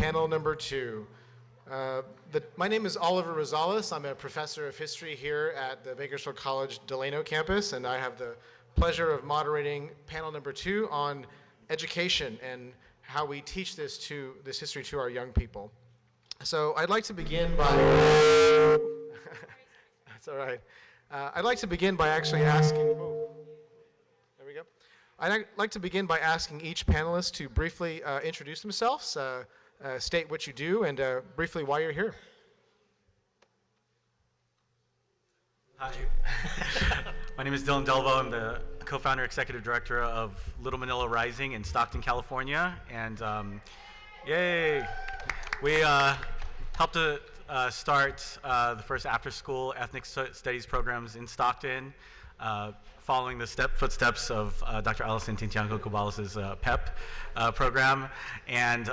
panel number 2. My name is Oliver Rosales. I'm a professor of history here at the Bakersfield College Delano campus, and I have the pleasure of moderating panel number 2 on education and how we teach this history to our young people. So I'd like to begin by, that's all right. I'd like to begin by actually asking, there we go. I'd like to begin by asking each panelist to briefly introduce themselves, state what you do, and briefly why you're here. Hi, my name is Dylan Delvo. I'm the co-founder, executive director of Little Manila Rising in Stockton, California, and yay! We helped to start the first after-school ethnic studies programs in Stockton, following the footsteps of Dr. Allison Tintiangco-Cubales' PEP program, and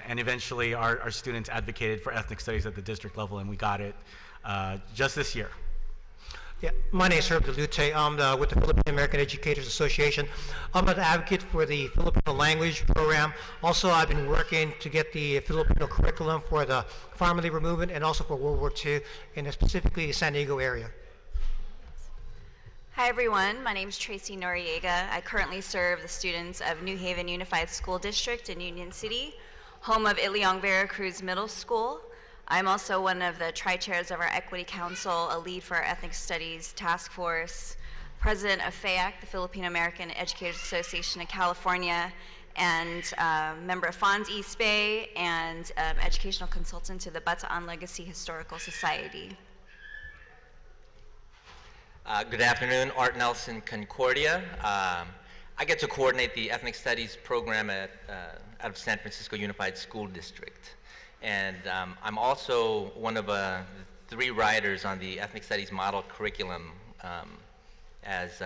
eventually our students advocated for ethnic studies at the district level, and we got it just this year. Yeah, my name is Herb DeLute. I'm with the Filipino-American Educators Association. I'm an advocate for the Filipino language program. Also, I've been working to get the Filipino curriculum for the farm labor movement and also for World War II, and specifically the San Diego area. Hi everyone, my name is Tracy Noriega. I currently serve the students of New Haven Unified School District in Union City, home of Itliong Veracruz Middle School. I'm also one of the tri-chairs of our Equity Council, a lead for our Ethnic Studies Task Force, president of FAAC, the Filipino-American Educators Association of California, and member of FONS East Bay, and educational consultant to the Bataan Legacy Historical Society. Good afternoon, Art Nelson, Concordia. I get to coordinate the Ethnic Studies program out of San Francisco Unified School District. And I'm also one of 3 writers on the Ethnic Studies model curriculum as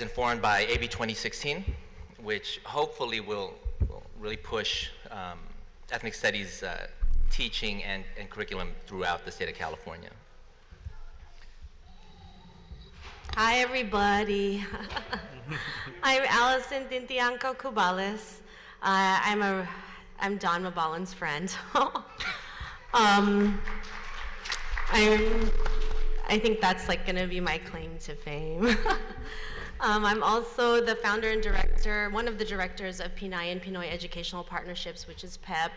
informed by AB 2016, which hopefully will really push ethnic studies teaching and curriculum throughout the state of California. Hi everybody. I'm Allison Tintiangco-Cubales. I'm Don Mabalan's friend. I think that's like gonna be my claim to fame. I'm also the founder and director, one of the directors of Pinay and Pinoy Educational Partnerships, which is PEP.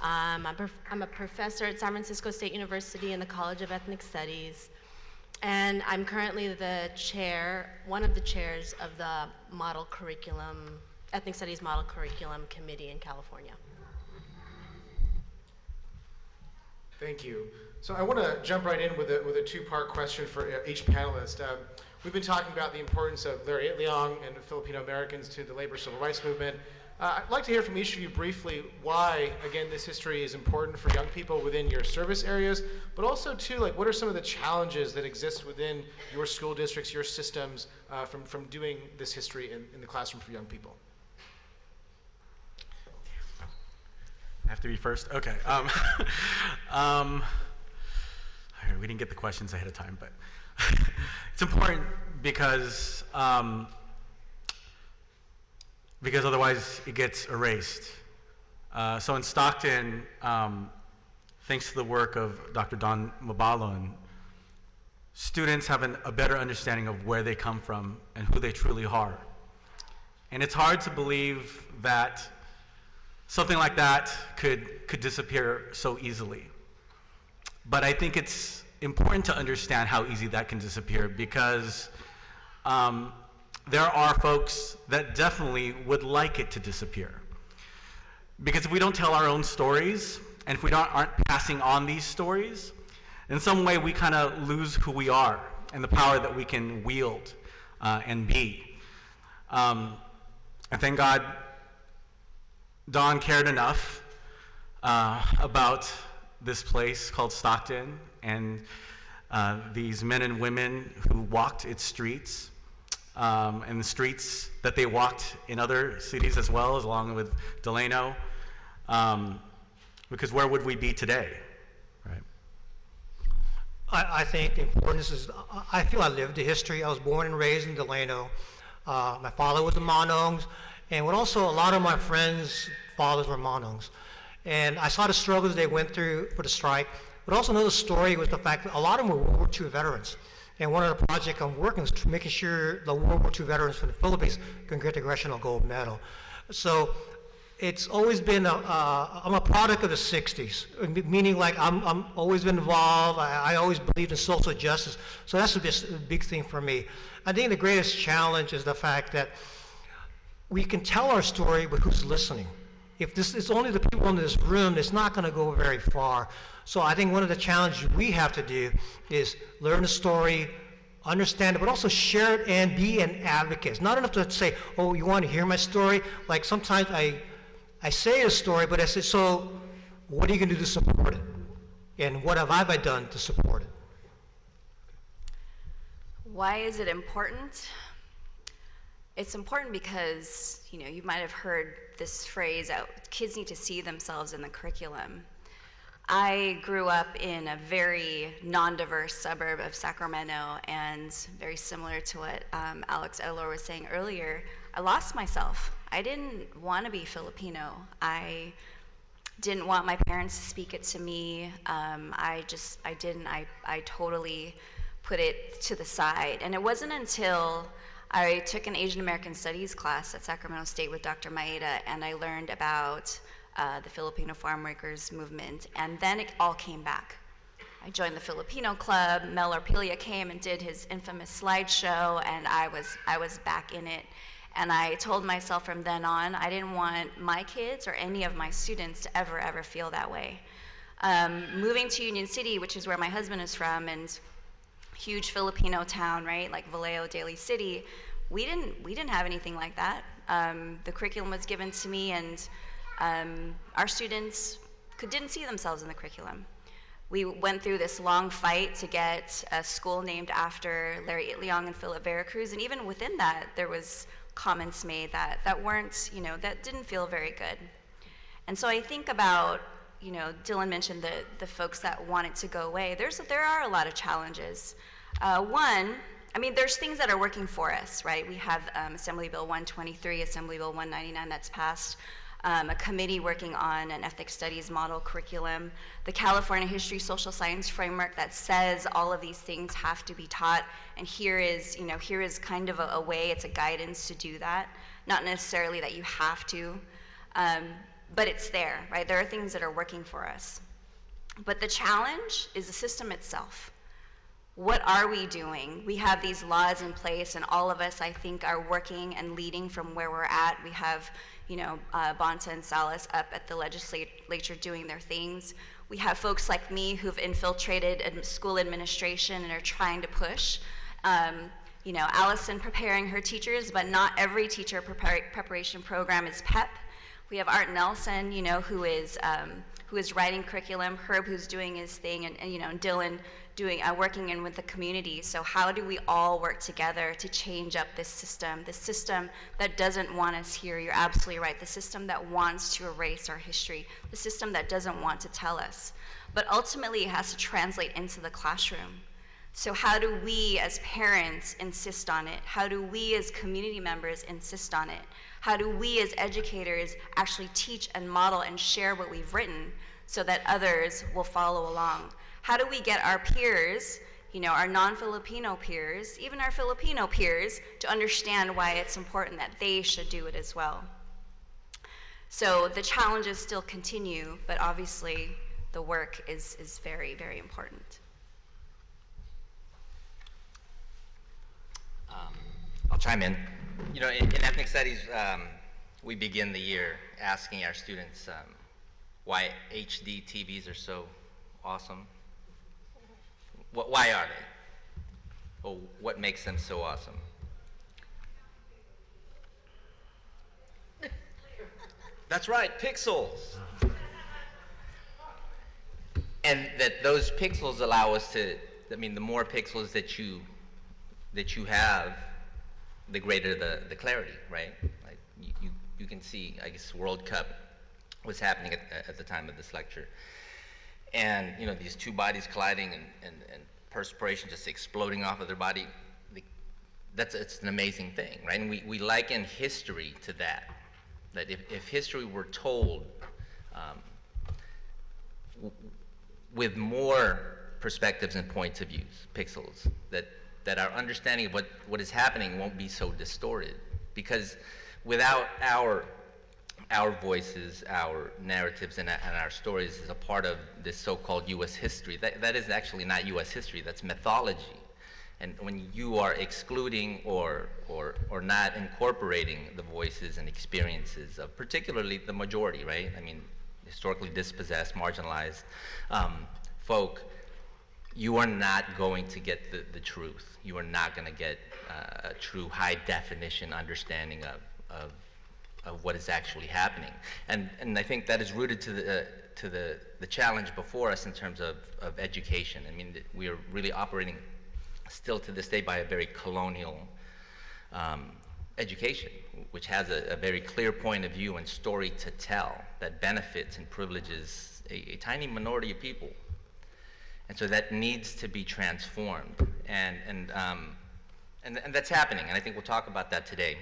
I'm a professor at San Francisco State University in the College of Ethnic Studies. And I'm currently the chair, one of the chairs of the model curriculum, Ethnic Studies Model Curriculum Committee in California. Thank you. So I want to jump right in with a 2-part question for each panelist. We've been talking about the importance of Larry Itliong and Filipino-Americans to the labor civil rights movement. I'd like to hear from each of you briefly why, again, this history is important for young people within your service areas, but also, too, like, what are some of the challenges that exist within your school districts, your systems, from doing this history in the classroom for young people? I have to be first? Okay. We didn't get the questions ahead of time, but it's important because otherwise it gets erased. So in Stockton, thanks to the work of Dr. Don Mabalon, students have a better understanding of where they come from and who they truly are. And it's hard to believe that something like that could disappear so easily. But I think it's important to understand how easy that can disappear, because there are folks that definitely would like it to disappear. Because if we don't tell our own stories, and if we aren't passing on these stories, in some way we kind of lose who we are and the power that we can wield and be. And thank God Don cared enough about this place called Stockton and these men and women who walked its streets, and the streets that they walked in other cities as well, as along with Delano, because where would we be today, right? I think the importance is, I feel I lived the history. I was born and raised in Delano. My father was a Manongs, and what also a lot of my friends fathers were Manongs. And I saw the struggles they went through for the strike, but also another story was the fact that a lot of them were World War II veterans. And one of the projects I'm working is making sure the World War II veterans from the Philippines can get the Congressional Gold Medal. So it's always been, I'm a product of the 60s, meaning like I'm always been involved, I always believed in social justice, so that's a big thing for me. I think the greatest challenge is the fact that we can tell our story, but who's listening? If this is only the people in this room, it's not going to go very far. So I think one of the challenges we have to do is learn the story, understand it, but also share it and be an advocate. It's not enough to say, oh, you want to hear my story? Like sometimes I say a story, but I say, so what are you going to do to support it? And what have I done to support it? Why is it important? It's important because, you know, you might have heard this phrase, kids need to see themselves in the curriculum. I grew up in a very non-diverse suburb of Sacramento, and very similar to what Alex Edler was saying earlier, I lost myself. I didn't want to be Filipino. I didn't want my parents to speak it to me. I totally put it to the side. And it wasn't until I took an Asian American Studies class at Sacramento State with Dr. Maeda, and I learned about the Filipino farm workers movement, and then it all came back. I joined the Filipino Club. Mel Orpilia came and did his infamous slideshow, and I was back in it. And I told myself from then on, I didn't want my kids or any of my students to ever feel that way. Moving to Union City, which is where my husband is from, and huge Filipino town, right, like Vallejo, Daly City, we didn't have anything like that. The curriculum was given to me, and our students didn't see themselves in the curriculum. We went through this long fight to get a school named after Larry Itliong and Philip Veracruz, and even within that, there was comments made that weren't, you know, that didn't feel very good. And so I think about, you know, Dylan mentioned the folks that want it to go away. There are a lot of challenges. One, I mean, there's things that are working for us, right? We have Assembly Bill 123, Assembly Bill 199 that's passed, a committee working on an ethnic studies model curriculum, the California History Social Science Framework that says all of these things have to be taught, and here is kind of a way, it's a guidance to do that. Not necessarily that you have to, but it's there, right? There are things that are working for us. But the challenge is the system itself. What are we doing? We have these laws in place, and all of us, I think, are working and leading from where we're at. We have, you know, Bonta and Salas up at the legislature doing their things. We have folks like me who've infiltrated school administration and are trying to push. You know, Allison preparing her teachers, but not every teacher preparation program is PEP. We have Art Nelson, you know, who is writing curriculum, Herb who's doing his thing, and you know, Dylan working in with the community. So how do we all work together to change up this system that doesn't want us here? You're absolutely right. The system that wants to erase our history, the system that doesn't want to tell us. But ultimately, it has to translate into the classroom. So how do we as parents insist on it? How do we as community members insist on it? How do we as educators actually teach and model and share what we've written so that others will follow along? How do we get our peers, you know, our non-Filipino peers, even our Filipino peers, to understand why it's important that they should do it as well? So the challenges still continue, but obviously the work is very, very important. I'll chime in. You know, in ethnic studies, we begin the year asking our students why HDTVs are so awesome. Why are they? Well, what makes them so awesome? That's right, pixels. And that those pixels allow us to, I mean, the more pixels that you have, the greater the clarity, right? Like you can see, I guess, World Cup was happening at the time of this lecture. And, you know, these two bodies colliding and perspiration just exploding off of their body, it's an amazing thing, right? And we liken history to that. That if history were told with more perspectives and points of views, pixels, that our understanding of what is happening won't be so distorted. Because without our voices, our narratives, and our stories as a part of this so-called U.S. history, that is actually not U.S. history, that's mythology. And when you are excluding or not incorporating the voices and experiences of particularly the majority, right? I mean, historically dispossessed, marginalized folk, you are not going to get the truth. You are not going to get a true high definition understanding of what is actually happening. And I think that is rooted to the challenge before us in terms of education. I mean, we are really operating still to this day by a very colonial education, which has a very clear point of view and story to tell that benefits and privileges a tiny minority of people. And so that needs to be transformed, and that's happening. And I think we'll talk about that today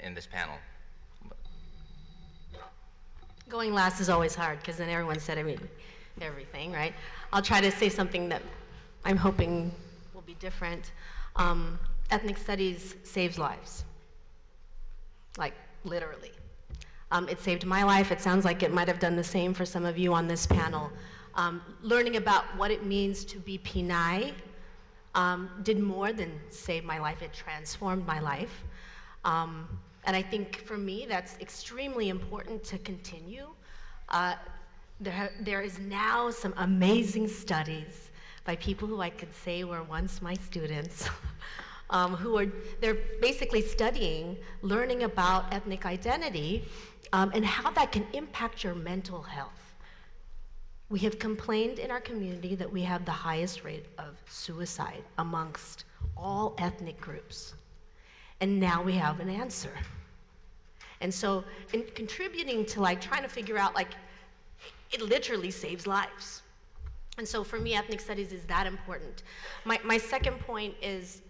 in this panel. Going last is always hard because then everyone said everything, right? I'll try to say something that I'm hoping will be different. Ethnic studies saves lives, like literally. It saved my life. It sounds like it might have done the same for some of you on this panel. Learning about what it means to be Pinay did more than save my life. It transformed my life. And I think for me, that's extremely important to continue. There is now some amazing studies by people who I could say were once my students, they're basically studying, learning about ethnic identity, and how that can impact your mental health. We have complained in our community that we have the highest rate of suicide amongst all ethnic groups. And now we have an answer. And so in contributing to trying to figure out, it literally saves lives. And so for me, ethnic studies is that important. My second point is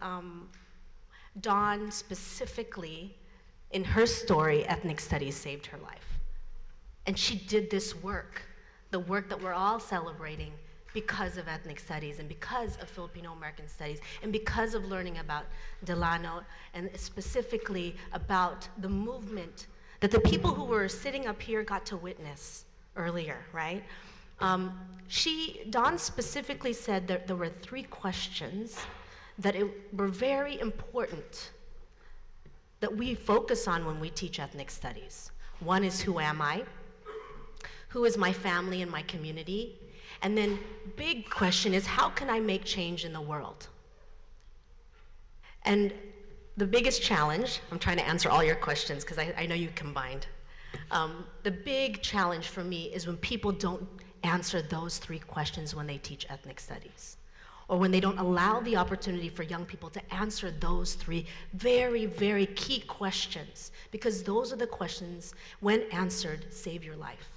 Dawn specifically, in her story, ethnic studies saved her life. And she did this work, the work that we're all celebrating, because of ethnic studies and because of Filipino-American studies and because of learning about Delano and specifically about the movement that the people who were sitting up here got to witness earlier, right? Dawn specifically said that there were 3 questions that were very important that we focus on when we teach ethnic studies. One is, who am I? Who is my family and my community? And then big question is, how can I make change in the world? And the biggest challenge, I'm trying to answer all your questions because I know you combined. The big challenge for me is when people don't answer those 3 questions when they teach ethnic studies, or when they don't allow the opportunity for young people to answer those 3 very, very key questions, because those are the questions, when answered, save your life.